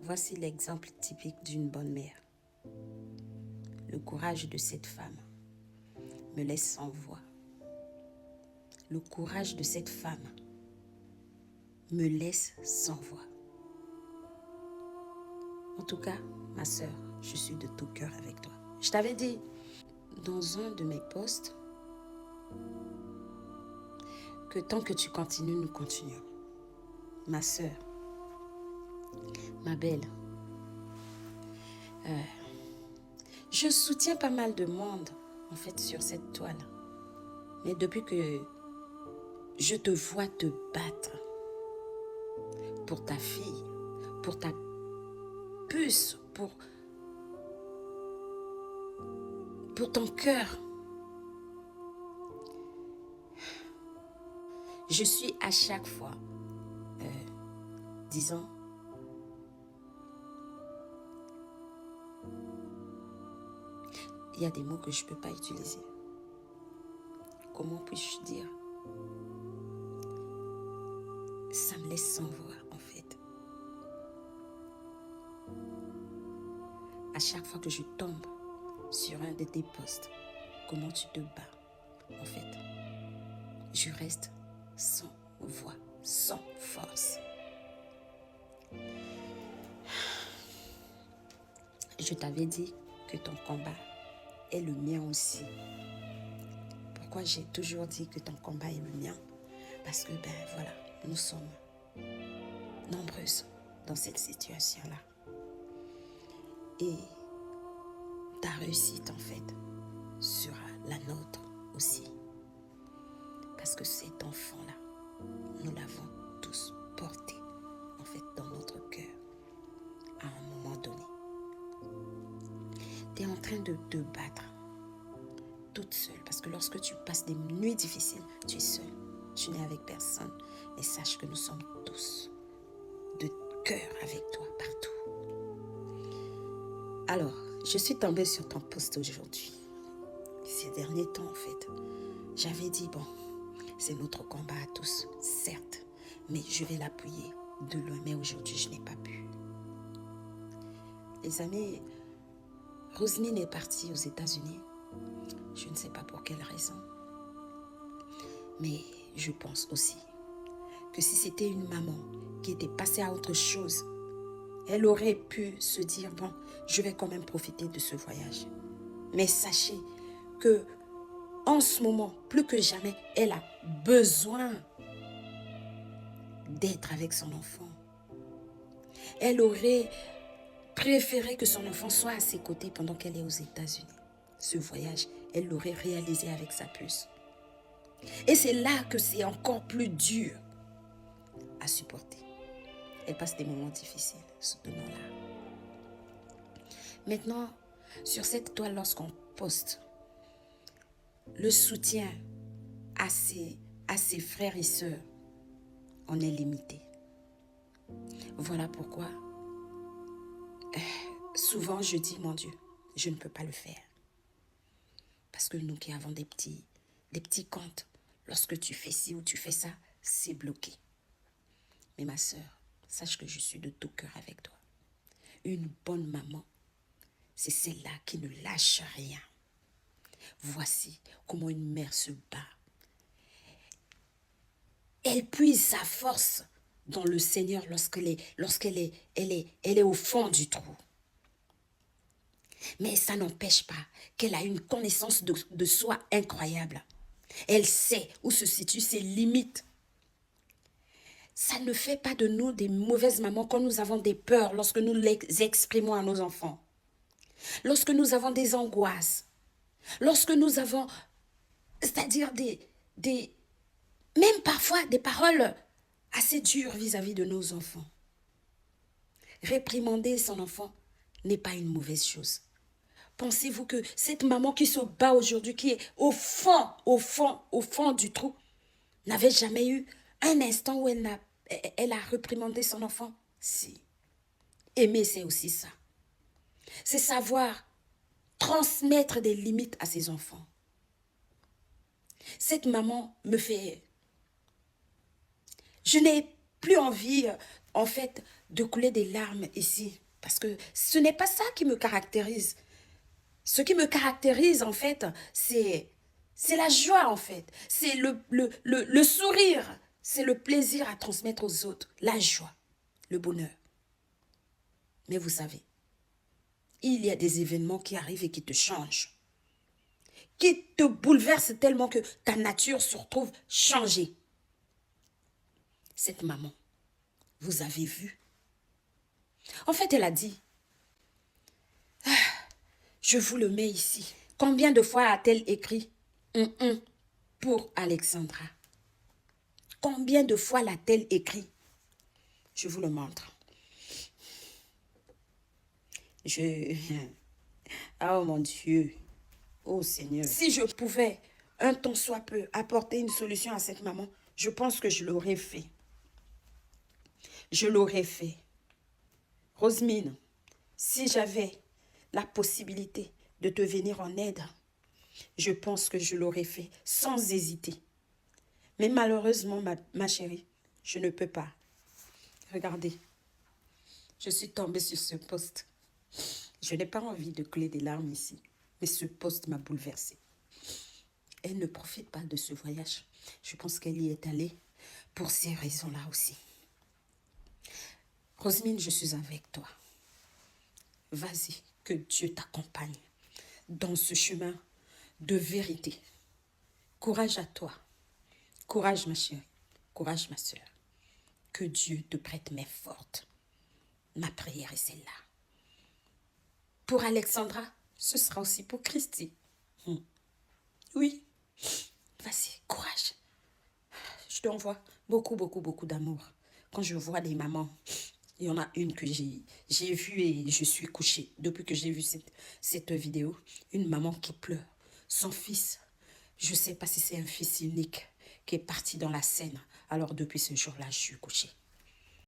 Voici l'exemple typique d'une bonne mère. Le courage de cette femme me laisse sans voix. Le courage de cette femme me laisse sans voix. En tout cas, ma sœur, je suis de tout cœur avec toi. Je t'avais dit dans un de mes posts que tant que tu continues, nous continuons. Ma sœur, ma belle, je soutiens pas mal de monde en fait sur cette toile. Mais depuis que je te vois te battre pour ta fille, pour ta puce, pour ton cœur, je suis à chaque fois, disons, il y a des mots que je ne peux pas utiliser. Comment puis-je dire? Ça me laisse sans voix, en fait. À chaque fois que je tombe sur un de tes posts, comment tu te bats, en fait, je reste sans voix, sans force. Je t'avais dit que ton combat est le mien aussi. Pourquoi j'ai toujours dit que ton combat est le mien? Parce que, voilà, nous sommes nombreuses dans cette situation-là. Et ta réussite, en fait, sera la nôtre aussi. Parce que cet enfant-là, nous l'avons tous porté, en fait, dans notre cœur, à un moment donné. Tu es en train de te battre toute seule. Parce que lorsque tu passes des nuits difficiles, tu es seule. Tu n'es avec personne. Et sache que nous sommes tous de cœur avec toi partout. Alors, je suis tombée sur ton post aujourd'hui. Ces derniers temps, en fait, j'avais dit, bon, c'est notre combat à tous, certes, mais je vais l'appuyer de loin. Mais aujourd'hui, je n'ai pas pu. Les amis, Roseline est partie aux États-Unis. Je ne sais pas pour quelle raison. Mais je pense aussi que si c'était une maman qui était passée à autre chose, elle aurait pu se dire, bon, je vais quand même profiter de ce voyage. Mais sachez que en ce moment, plus que jamais, elle a besoin d'être avec son enfant. Elle aurait préféré que son enfant soit à ses côtés pendant qu'elle est aux États-Unis. Ce voyage, elle l'aurait réalisé avec sa puce. Et c'est là que c'est encore plus dur à supporter. Elle passe des moments difficiles, ce moment-là. Maintenant, sur cette toile, lorsqu'on poste le soutien à ses frères et sœurs, on est limité. Voilà pourquoi souvent je dis, mon Dieu, je ne peux pas le faire. Parce que nous qui avons des petits comptes, lorsque tu fais ci ou tu fais ça, c'est bloqué. Mais ma sœur, sache que je suis de tout cœur avec toi. Une bonne maman, c'est celle-là qui ne lâche rien. Voici comment une mère se bat. Elle puise sa force dans le Seigneur lorsqu'elle est au fond du trou. Mais ça n'empêche pas qu'elle a une connaissance de soi incroyable. Elle sait où se situent ses limites. Ça ne fait pas de nous des mauvaises mamans quand nous avons des peurs lorsque nous les exprimons à nos enfants. Lorsque nous avons des angoisses. Lorsque nous avons, c'est-à-dire même parfois des paroles assez dures vis-à-vis de nos enfants. Réprimander son enfant n'est pas une mauvaise chose. Pensez-vous que cette maman qui se bat aujourd'hui, qui est au fond du trou, n'avait jamais eu un instant où elle a réprimandé son enfant? Si. Aimer, c'est aussi ça. C'est savoir transmettre des limites à ses enfants. Cette maman me fait... Je n'ai plus envie en fait, de couler des larmes ici. Parce que ce n'est pas ça qui me caractérise. Ce qui me caractérise, en fait, c'est la joie, en fait. C'est le sourire. C'est le plaisir à transmettre aux autres. La joie, le bonheur. Mais vous savez, il y a des événements qui arrivent et qui te changent. Qui te bouleversent tellement que ta nature se retrouve changée. Cette maman, vous avez vu. En fait, elle a dit, je vous le mets ici. Combien de fois a-t-elle écrit pour Alexandra? Combien de fois l'a-t-elle écrit? Je vous le montre. Oh mon Dieu. Oh Seigneur. Si je pouvais, un temps soit peu, apporter une solution à cette maman, je pense que je l'aurais fait. Je l'aurais fait. Rosmine, si j'avais la possibilité de te venir en aide, je pense que je l'aurais fait sans hésiter. Mais malheureusement, ma chérie, je ne peux pas. Regardez, je suis tombée sur ce post. Je n'ai pas envie de couler des larmes ici, mais ce post m'a bouleversée. Elle ne profite pas de ce voyage. Je pense qu'elle y est allée pour ces raisons-là aussi. Rosmine, je suis avec toi. Vas-y, que Dieu t'accompagne dans ce chemin de vérité. Courage à toi. Courage, ma chérie. Courage, ma soeur. Que Dieu te prête main forte. Ma prière est celle-là. Pour Alexandra, ce sera aussi pour Christy. Oui. Vas-y, courage. Je t'envoie beaucoup, beaucoup, beaucoup d'amour. Quand je vois des mamans, il y en a une que j'ai vue et je suis couchée. Depuis que j'ai vu cette vidéo, une maman qui pleure. Son fils, je ne sais pas si c'est un fils unique qui est parti dans la Seine. Alors depuis ce jour-là, je suis couchée.